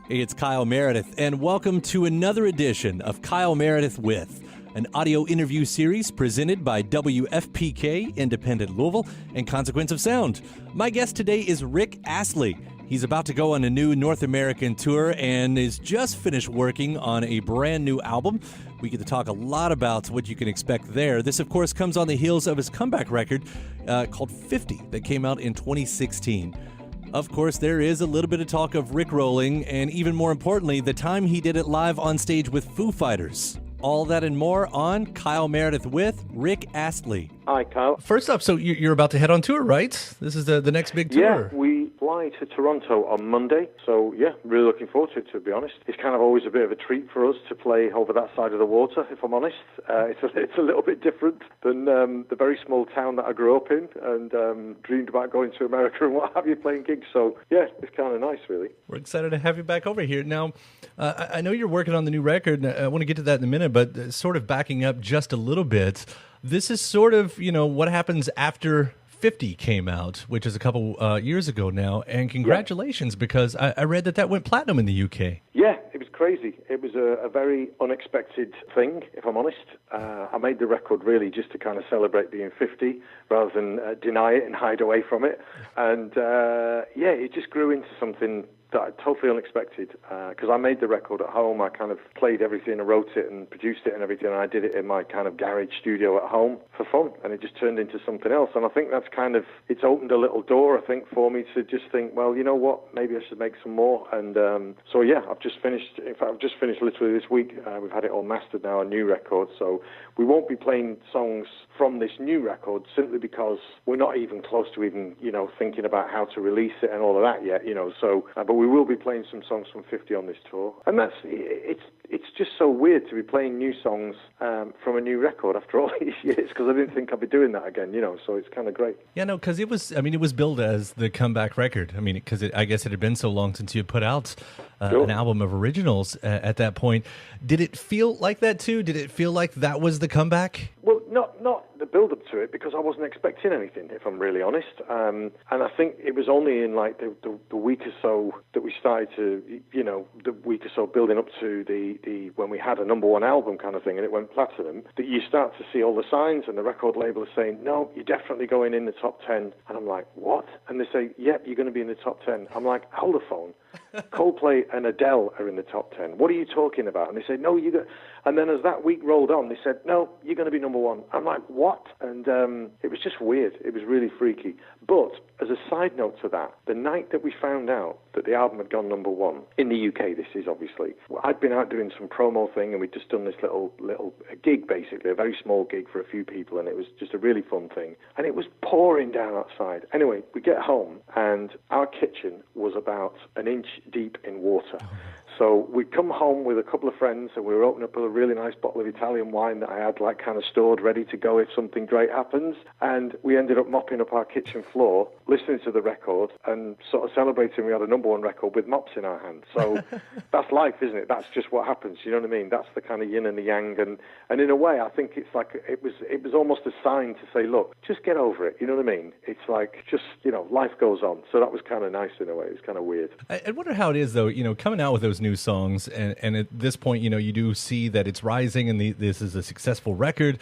Hey, it's Kyle Meredith, and welcome to another edition of Kyle Meredith With, an audio interview series presented by WFPK, Independent Louisville, and Consequence of Sound. My guest today is Rick Astley. He's about to go on a new North American tour and is just finished working on a brand new album. We get to talk a lot about what you can expect there. This, of course, comes on the heels of his comeback record called 50 that came out in 2016. Of course, there is a little bit of talk of RickRolling, and even more importantly, the time he did it live on stage with Foo Fighters. All that and more on Kyle Meredith with Rick Astley. Hi, Kyle. First up, so you're about to head on tour, right? This is the next big tour. Yeah, we fly to Toronto on Monday, so yeah, really looking forward to be honest. It's kind of always a bit of a treat for us to play over that side of the water, if I'm honest. It's a little bit different than the very small town that I grew up in and dreamed about going to America and what have you, playing gigs. So yeah, it's kind of nice, really. We're excited to have you back over here. Now, I know you're working on the new record, and I want to get to that in a minute, but sort of backing up just a little bit, this is sort of, what happens after 50 came out, which is a couple years ago now, and congratulations, because I read that went platinum in the UK. Yeah, it was crazy. It was a very unexpected thing, if I'm honest. I made the record really just to kind of celebrate being 50 rather than deny it and hide away from it. And it just grew into something that totally unexpected, because I made the record at home. I kind of played everything, I wrote it and produced it and everything, and I did it in my kind of garage studio at home for fun, and it just turned into something else. And I think that's kind of, it's opened a little door, I think, for me to just think, well, you know what, maybe I should make some more. And so yeah, I've just finished literally this week. We've had it all mastered now, a new record, so we won't be playing songs from this new record simply because we're not even close to even, thinking about how to release it and all of that yet, so, but we will be playing some songs from 50 on this tour. And it's just so weird to be playing new songs from a new record after all these years, because I didn't think I'd be doing that again, so it's kind of great. Yeah, no, because it was billed as the comeback record. I mean, because I guess it had been so long since you had put out an album of originals at that point. Did it feel like that too? Did it feel like that was the comeback? Well, not the build-up to it, because I wasn't expecting anything, if I'm really honest. And I think it was only in like the week or so that we started to, the week or so building up to the when we had a number one album kind of thing and it went platinum, that you start to see all the signs, and the record label is saying, no, you're definitely going in the top 10. And I'm like, what? And they say, yep, you're going to be in the top 10. I'm like, hold the phone. Coldplay and Adele are in the top 10. What are you talking about? And they say, no, you got. And then as that week rolled on, they said, no, you're going to be number one. I'm like, what? And it was just weird. It was really freaky. But as a side note to that, the night that we found out that the album had gone number one, in the UK this is obviously, I'd been out doing some promo thing, and we'd just done this little gig, basically, a very small gig for a few people, and it was just a really fun thing. And it was pouring down outside. Anyway, we get home, and our kitchen was about an inch deep in water. So we'd come home with a couple of friends, and we were opening up a really nice bottle of Italian wine that I had like kind of stored ready to go if something great happens. And we ended up mopping up our kitchen floor, listening to the record, and sort of celebrating we had a number one record with mops in our hands. So that's life, isn't it? That's just what happens. You know what I mean? That's the kind of yin and the yang. And in a way, I think it's like it was almost a sign to say, look, just get over it. You know what I mean? It's like just, life goes on. So that was kind of nice in a way. It was kind of weird. I wonder how it is, though, coming out with those new songs, and at this point, you do see that it's rising, and this is a successful record,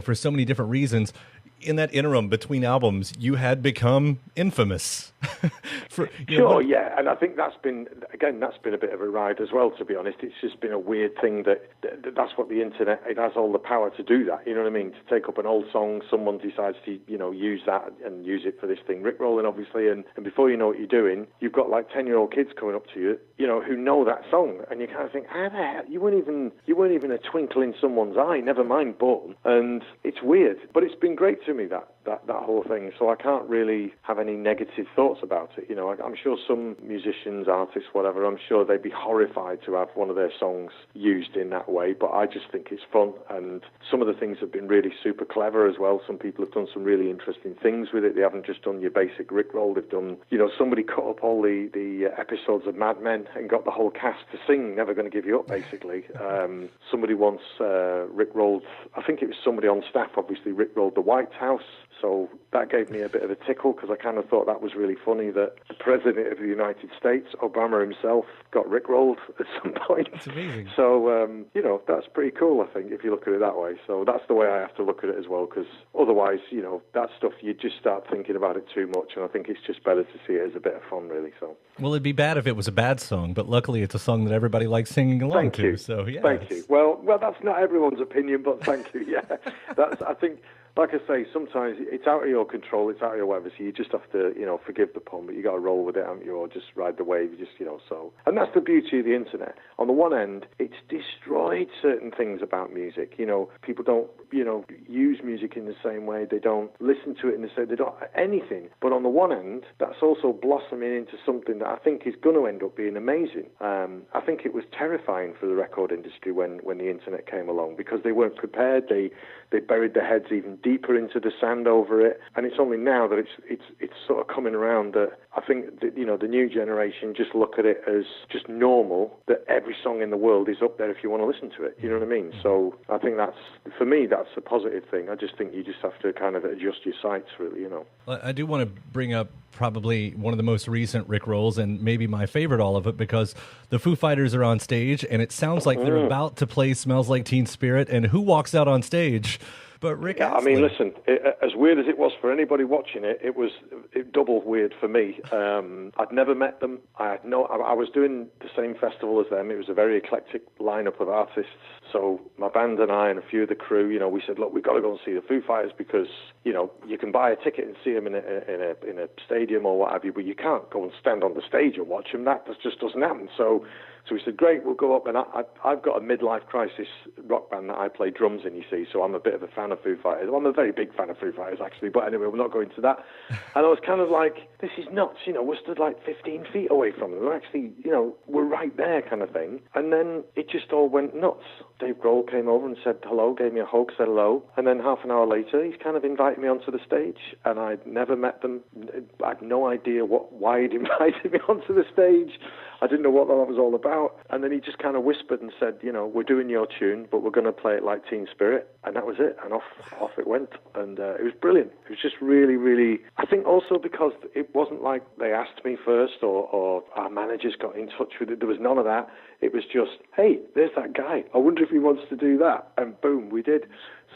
for so many different reasons. In that interim between albums, you had become infamous. Yeah, and I think that's been a bit of a ride as well, to be honest. It's just been a weird thing that's what the internet, it has all the power to do that, you know what I mean? To take up an old song, someone decides to, use that and use it for this thing, RickRolling, obviously, and before you know what you're doing, you've got like 10-year-old kids coming up to you, who know that song, and you kind of think, how the hell, you weren't even a twinkle in someone's eye, never mind born, and it's weird, but it's been great to me, that whole thing, so I can't really have any negative thoughts about it. I'm sure some musicians, artists, whatever, I'm sure they'd be horrified to have one of their songs used in that way, but I just think it's fun, and some of the things have been really super clever as well. Some people have done some really interesting things with it. They haven't just done your basic Rickroll. They've done, somebody cut up all the episodes of Mad Men and got the whole cast to sing Never Gonna Give You Up, basically. Somebody once Rickrolled, I think it was somebody on staff, obviously, Rickrolled the White House. So that gave me a bit of a tickle, because I kind of thought that was really funny that the President of the United States, Obama himself, got rickrolled at some point. It's amazing. So, that's pretty cool, I think, if you look at it that way. So that's the way I have to look at it as well, because otherwise, that stuff, you just start thinking about it too much, and I think it's just better to see it as a bit of fun, really. So. Well, it'd be bad if it was a bad song, but luckily it's a song that everybody likes singing along Thank to. you. So, yeah. Thank you. Well, that's not everyone's opinion, but thank you. Yeah, I think. Like I say, sometimes it's out of your control, it's out of your whatever, so you just have to, forgive the pun, but you got to roll with it, haven't you, or just ride the wave, so. And that's the beauty of the internet. On the one end, it's destroyed certain things about music. People don't, use music in the same way, they don't listen to it in the same, they don't, anything. But on the one end, that's also blossoming into something that I think is going to end up being amazing. I think it was terrifying for the record industry when the internet came along, because they weren't prepared, they buried their heads even deeper into the sand over it, and it's only now that it's sort of coming around that I think that, the new generation just look at it as just normal, that every song in the world is up there if you want to listen to it. You know what I mean? So I think for me, that's a positive thing. I just think you just have to kind of adjust your sights, really. Well, I do want to bring up probably one of the most recent Rick rolls, and maybe my favorite all of it, because the Foo Fighters are on stage, and it sounds like they're about to play Smells Like Teen Spirit, and who walks out on stage but Rick Astley? I mean, listen, as weird as it was for anybody watching it, it was double weird for me. I'd never met them. I was doing the same festival as them. It was a very eclectic lineup of artists. So my band and I and a few of the crew, we said, look, we've got to go and see the Foo Fighters because, you can buy a ticket and see them in a stadium or what have you, but you can't go and stand on the stage and watch them. That just doesn't happen. So we said, great, we'll go up. And I've got a midlife crisis rock band that I play drums in, you see, so I'm a bit of a fan of Foo Fighters. Well, I'm a very big fan of Foo Fighters, actually, but anyway, we're not going to that. And I was kind of like, this is nuts, we're stood like 15 feet away from them. We're actually, we're right there kind of thing. And then it just all went nuts. Dave Grohl came over and said hello, gave me a hug, said hello. And then half an hour later, he's kind of invited me onto the stage, and I'd never met them. I had no idea why he'd invited me onto the stage. I didn't know what that was all about. And then he just kind of whispered and said, we're doing your tune, but we're going to play it like Teen Spirit. And that was it. And off it went. And it was brilliant. It was just really, really, I think also because it wasn't like they asked me first or our managers got in touch with it. There was none of that. It was just, hey, there's that guy. I wonder if he wants to do that. And boom, we did.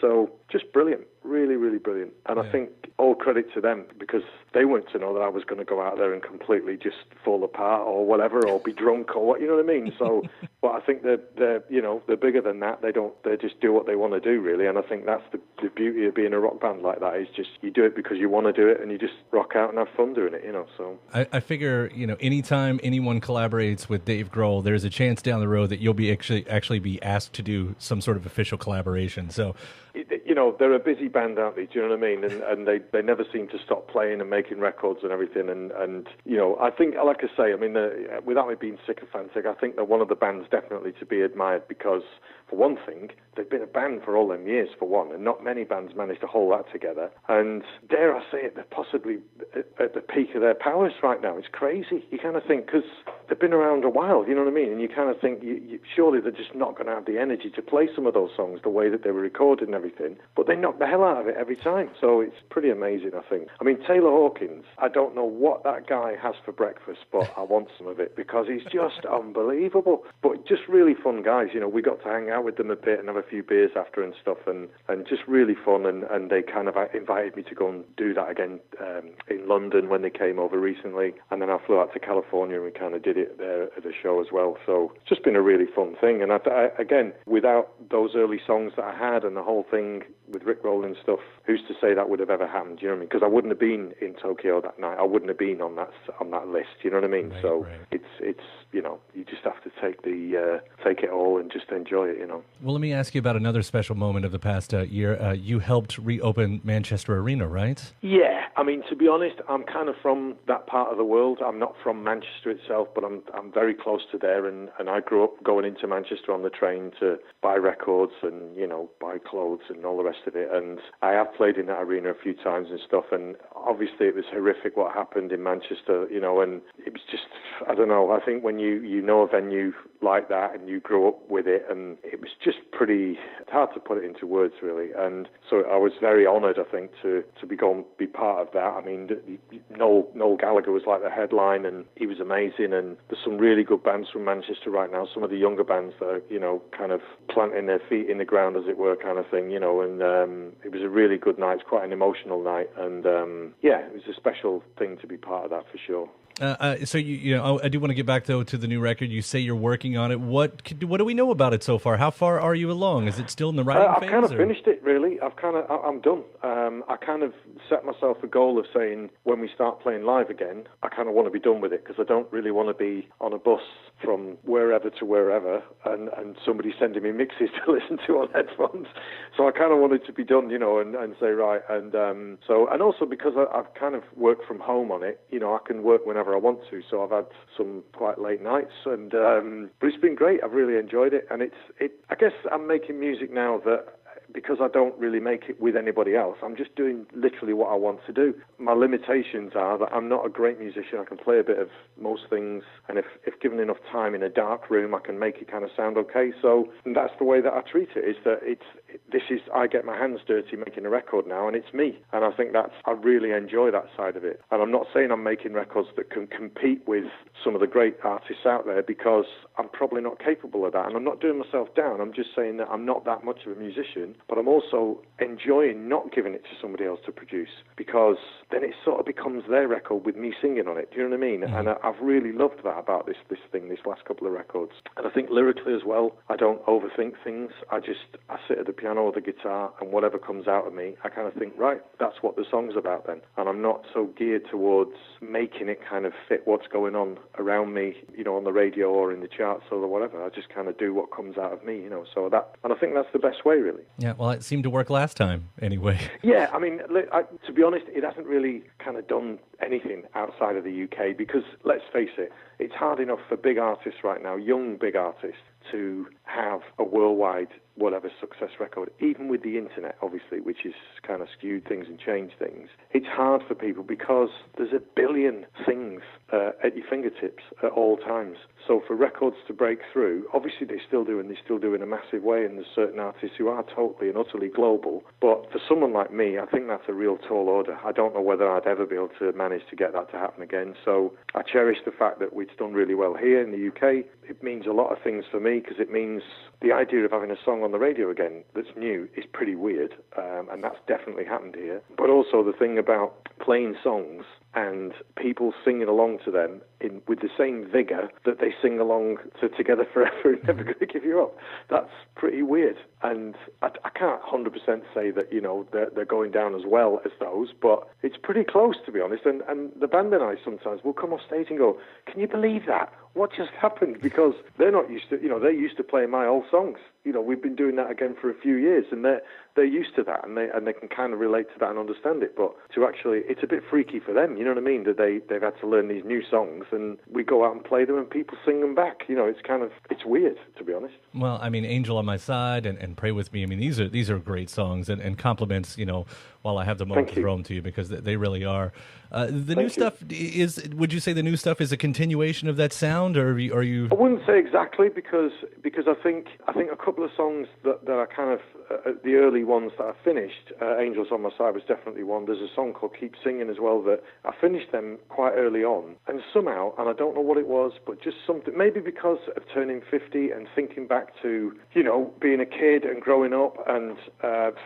So just brilliant. Really, really brilliant. And I think all credit to them, because they weren't to know that I was going to go out there and completely just fall apart or whatever, or be drunk or what, you know what I mean? So, but I think they're bigger than that. They just do what they want to do, really. And I think that's the beauty of being a rock band like that, is just you do it because you want to do it, and you just rock out and have fun doing it, So I figure, anytime anyone collaborates with Dave Grohl, there's a chance down the road that you'll be actually be asked to do some sort of official collaboration. So, they're a busy band, aren't they? Do you know what I mean? And they never seem to stop playing and making records and everything. And I think, like I say, I mean, without me being sycophantic, I think they're one of the bands definitely to be admired because, for one thing, they've been a band for all them years, for one, and not many bands manage to hold that together. And dare I say it, they're possibly at the peak of their powers right now. It's crazy. You kind of think, because they've been around a while, you know what I mean? And you kind of think, surely they're just not going to have the energy to play some of those songs the way that they were recorded and everything. But they knock the hell out of it every time. So it's pretty amazing, I think. I mean, Taylor Hawkins, I don't know what that guy has for breakfast, but I want some of it because he's just unbelievable. But just really fun guys. We got to hang out with them a bit and have a few beers after and stuff, and just really fun. And they kind of invited me to go and do that again in London when they came over recently. And then I flew out to California and we kind of did it there at the show as well. So it's just been a really fun thing. And again, without those early songs that I had and the whole thing with RickRolling and stuff, who's to say that would have ever happened? You know what I mean? Because I wouldn't have been in Tokyo that night. I wouldn't have been on that list. You know what I mean? Right, so right. It's you just have to take it all and just enjoy it. Well, let me ask you about another special moment of the past year. You helped reopen Manchester Arena, right? Yeah, I mean, to be honest, I'm kind of from that part of the world. I'm not from Manchester itself, but I'm very close to there, and I grew up going into Manchester on the train to buy records and buy clothes and all the rest rest of it. And I have played in that arena a few times and stuff, and obviously it was horrific what happened in Manchester, and it was just, I don't know, I think when you know a venue like that and you grow up with it, and it was just pretty hard to put it into words, really. And so I was very honoured, I think, to be part of that. I mean, Noel Gallagher was like the headline, and he was amazing, and there's some really good bands from Manchester right now, some of the younger bands that are, kind of planting their feet in the ground, as it were, kind of thing, and it was a really good night. It's quite an emotional night, and it was a special thing to be part of that for sure. So I do want to get back though to the new record. You say you're working on it. What do we know about it so far? How far are you along? Is it still in the writing phase? I've kind of finished it, really. I'm done. I kind of set myself a goal of saying when we start playing live again, I kind of want to be done with it, because I don't really want to be on a bus from wherever to wherever and somebody sending me mixes to listen to on headphones. So I kind of wanted to be done, and say right. And also because I've kind of worked from home on it, I can work whenever I want to. So I've had some quite late nights, and but it's been great. I've really enjoyed it, and I guess I'm making music now that, because I don't really make it with anybody else, I'm just doing literally what I want to do. My limitations are that I'm not a great musician. I can play a bit of most things, and if given enough time in a dark room, I can make it kind of sound okay. So that's the way that I treat it, is that I get my hands dirty making a record now, and it's me. And I think I really enjoy that side of it. And I'm not saying I'm making records that can compete with some of the great artists out there, because I'm probably not capable of that. And I'm not doing myself down. I'm just saying that I'm not that much of a musician, but I'm also enjoying not giving it to somebody else to produce, because then it sort of becomes their record with me singing on it. Do you know what I mean? Mm-hmm. And I've really loved that about this last couple of records. And I think lyrically as well, I don't overthink things. I sit at the piano or the guitar, and whatever comes out of me, I kind of think, right, that's what the song's about then. And I'm not so geared towards making it kind of fit what's going on around me, on the radio or in the charts or whatever. I just kind of do what comes out of me, so that, and I think that's the best way, really. Yeah, well, it seemed to work last time anyway. Yeah, I mean, to be honest, it hasn't really kind of done anything outside of the UK, because let's face it, it's hard enough for big artists right now, young big artists, to have a worldwide whatever success record, even with the internet, obviously, which has kind of skewed things and changed things. It's hard for people because there's a billion things at your fingertips at all times. So for records to break through, obviously they still do in a massive way, and there's certain artists who are totally and utterly global. But for someone like me, I think that's a real tall order. I don't know whether I'd ever be able to manage to get that to happen again. So I cherish the fact that we've done really well here in the UK. It means a lot of things for me, because it means the idea of having a song on the radio again that's new is pretty weird, and that's definitely happened here. But also the thing about playing songs and people singing along to them with the same vigour that they sing along to Together Forever and Never Gonna Give You Up. That's pretty weird. And I can't 100% say that they're going down as well as those, but it's pretty close, to be honest. And the band and I sometimes will come off stage and go, can you believe that? What just happened? Because they're not used to, they're used to playing my old songs. We've been doing that again for a few years, and they're used to that, and they can kind of relate to that and understand it. But to actually, it's a bit freaky for them, you know what I mean? That they've had to learn these new songs, and we go out and play them, and people sing them back. It's weird, to be honest. Well, I mean, Angel on My Side and Pray With Me. I mean, these are great songs, and compliments. While I have the moment to throw them to you, because they really are. The new stuff would you say the new stuff is a continuation of that sound, or are you? I wouldn't say exactly, because I think a couple of songs that are kind of the early ones that I finished. Angels on My Side was definitely one. There's a song called Keep Singing as well that I finished them quite early on, and somehow, and I don't know what it was, but just something, maybe because of turning 50 and thinking back to being a kid and growing up, and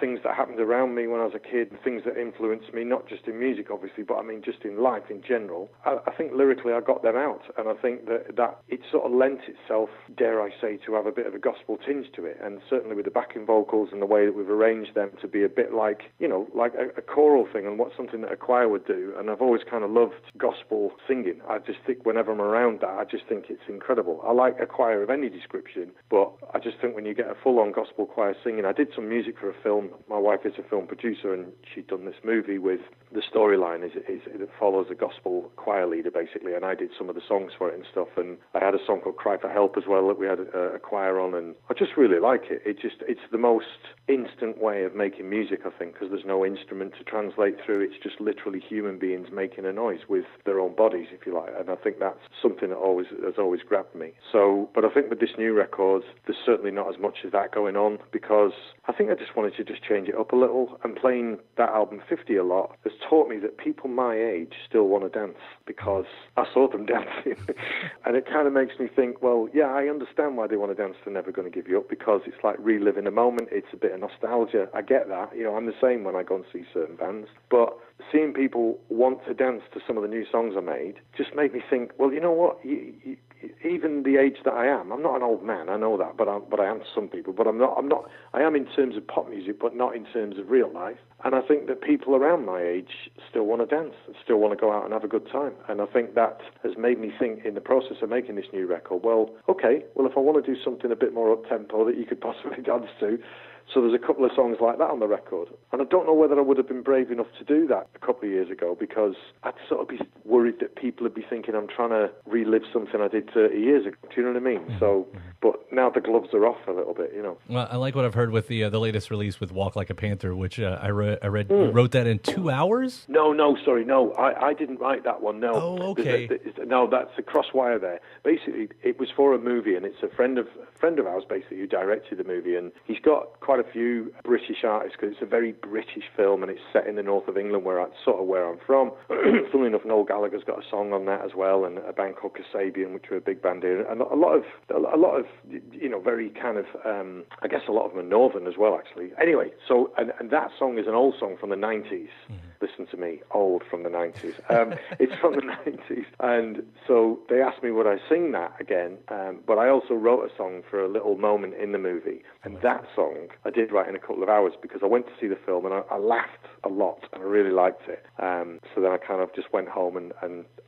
things that happened around me when I was a kid, things that influenced me, not just in music obviously, but I mean just in life in general. I think lyrically I got them out, and I think that it sort of lent itself, dare I say, to have a bit of a gospel tinge to it, and certainly with the backing vocals and the way that we've arranged them to be a bit like a choral thing, and something that a choir would do. And I've always always kind of loved gospel singing. I just think whenever I'm around that, I just think it's incredible. I like a choir of any description, but I just think when you get a full-on gospel choir singing, I did some music for a film. My wife is a film producer, and she'd done this movie with the storyline it follows a gospel choir leader, basically, and I did some of the songs for it and stuff, and I had a song called Cry for Help as well that we had a choir on, and I just really like it. It's the most instant way of making music, I think, because there's no instrument to translate through. It's just literally human beings making a noise with their own bodies, if you like, and I think that's something that has always grabbed me. So, but I think with this new record, there's certainly not as much of that going on, because I think I just wanted to just change it up a little, and playing that album 50 a lot has taught me that people my age still want to dance, because I saw them dancing. And it kind of makes me think, well, yeah, I understand why they want to dance to Never Gonna Give You Up, because it's like reliving a moment. It's a bit of nostalgia. I get that. I'm the same when I go and see certain bands. But seeing people want to dance to some of the new songs I made just made me think, well, you know what? Even the age that I am, I'm not an old man, I know that, but I am to some people, but I'm not, I am in terms of pop music, but not in terms of real life. And I think that people around my age still want to dance, still want to go out and have a good time. And I think that has made me think in the process of making this new record, well, okay, well, if I want to do something a bit more up-tempo that you could possibly dance to, so there's a couple of songs like that on the record. And I don't know whether I would have been brave enough to do that a couple of years ago, because I'd sort of be worried that people would be thinking I'm trying to relive something I did 30 years ago. Do you know what I mean? Mm-hmm. So, but now the gloves are off a little bit, Well, I like what I've heard with the latest release with Walk Like a Panther, which I read you wrote that in 2 hours? No, I didn't write that one, no. Oh, okay. No, that's a crosswire there. Basically, it was for a movie, and it's a friend of ours, basically, who directed the movie, and he's got quite a few British artists, because it's a very British film, and it's set in the north of England, where I'm from. Funnily enough, Noel Gallagher's got a song on that as well, and a band called Kasabian, which were a big band here, and a lot of very kind of I guess a lot of them are northern as well, actually. Anyway, so and that song is an old song from the 90s. Mm-hmm. Listen to me, old from the 90s. It's from the 90s, and so they asked me would I sing that again, but I also wrote a song for a little moment in the movie, and that song I did write in a couple of hours, because I went to see the film and I laughed a lot and I really liked it. So then I kind of just went home and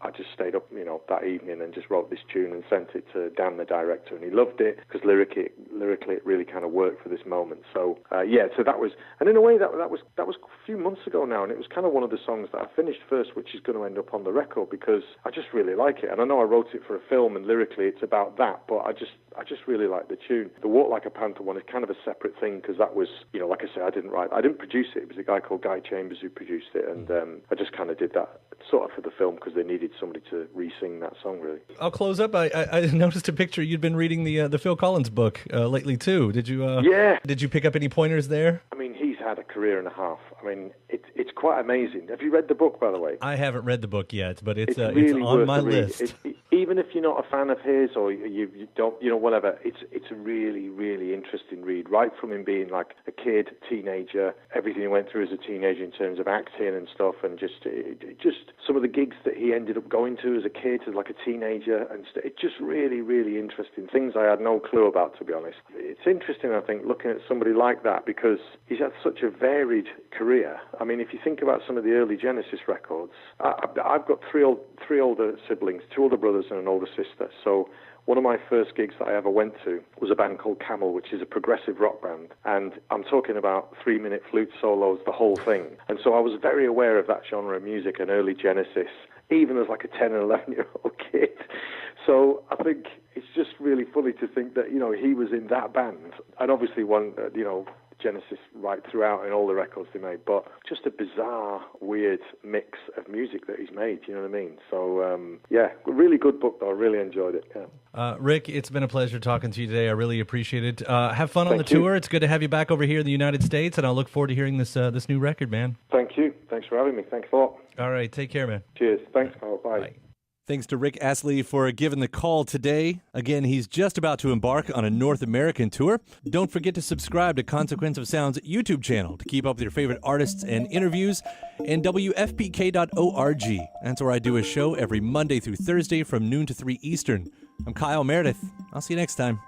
I just stayed up, that evening and just wrote this tune and sent it to Dan, the director, and he loved it, because lyrically it really kind of worked for this moment. So so that was, and in a way that was a few months ago now, and it was kind of one of the songs that I finished first, which is going to end up on the record, because I just really like it. And I know I wrote it for a film, and lyrically it's about that, but I just really like the tune. The Walk Like a Panther one is kind of a separate thing, because that was, like I said, I didn't produce it. It was a guy called Guy Chambers who produced it, and I just kind of did that sort of for the film, because they needed somebody to re-sing that song, really. I'll close up. I noticed a picture. You'd been reading the Phil Collins book lately too. Did you? Yeah. Did you pick up any pointers there? I mean, he's had a career and a half. I mean, it's quite amazing. Have you read the book, by the way? I haven't read the book yet, but it's really on my list. Even if you're not a fan of his, or you don't, whatever, it's a really, really interesting read. Right from him being like a kid, teenager, everything he went through as a teenager in terms of acting and stuff, and just some of the gigs that he ended up going to as a kid, as like a teenager, and it's just really, really interesting. Things I had no clue about, to be honest. It's interesting, I think, looking at somebody like that, because he's had such a varied career. I mean, if you think about some of the early Genesis records, I've got three older siblings, 2 older brothers and an older sister. So one of my first gigs that I ever went to was a band called Camel, which is a progressive rock band. And I'm talking about 3-minute flute solos, the whole thing. And so I was very aware of that genre of music and early Genesis, even as like a 10 and 11-year-old kid. So I think it's just really funny to think that, he was in that band. And obviously Genesis right throughout in all the records they made, but just a bizarre, weird mix of music that he's made, you know what I mean? So, really good book, though. I really enjoyed it, yeah. Rick, it's been a pleasure talking to you today. I really appreciate it. Have fun on the Thank you. tour. It's good to have you back over here in the United States, and I'll look forward to hearing this new record, man. Thank you. Thanks for having me. Thanks a lot. All right, take care, man. Cheers. Thanks, Kyle. Bye. Bye. Thanks to Rick Astley for giving the call today. Again, he's just about to embark on a North American tour. Don't forget to subscribe to Consequence of Sound's YouTube channel to keep up with your favorite artists and interviews, and WFPK.org. That's where I do a show every Monday through Thursday from noon to 3 Eastern. I'm Kyle Meredith. I'll see you next time.